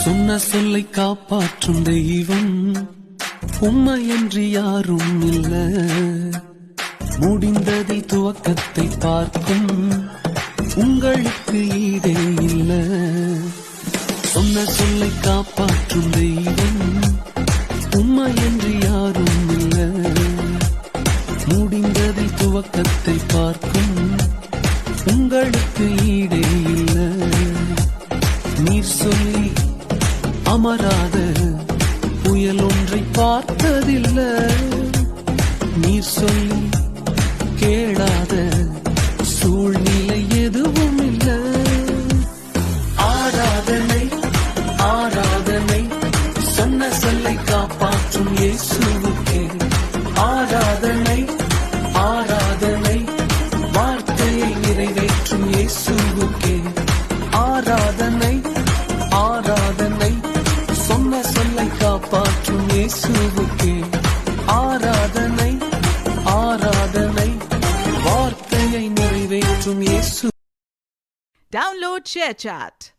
சொன்ன சொல்லை காப்பாற்றும் தெய்வம் உம்மையன்றி யாரும் இல்ல. முடிந்ததில் துவக்கத்தை பார்க்கும் உங்களுக்கு ஈடே இல்ல. சொன்ன சொல்லை காப்பாற்றும் தெய்வம் உம்மையன்றி யாரும் இல்ல. முடிந்ததில் துவக்கத்தை பார்க்கும் உங்களுக்கு ஈடே இல்ல. நீர் சொல்லி அமராத புயல் ஒன்றை பார்த்ததில்ல. நீர் சொல்லி கேளாத சூழ்நிலை எதுவும் இல்ல. ஆராதனை ஆராதனை சொன்ன சொல்லை காப்பாற்றும் இயேசுவுக்கே. ஆராதனை ஆராதனை வார்த்தையை நிறைவேற்றும் இயேசுவுக்கே. ஆராதனை ஆராதனை சொன்ன சொல்லை காப்பாற்றும் இயேசுவுக்கே. ஆராதனை ஆராதனை வார்த்தையை நிறைவேற்றும் இயேசு. Download ShareChat.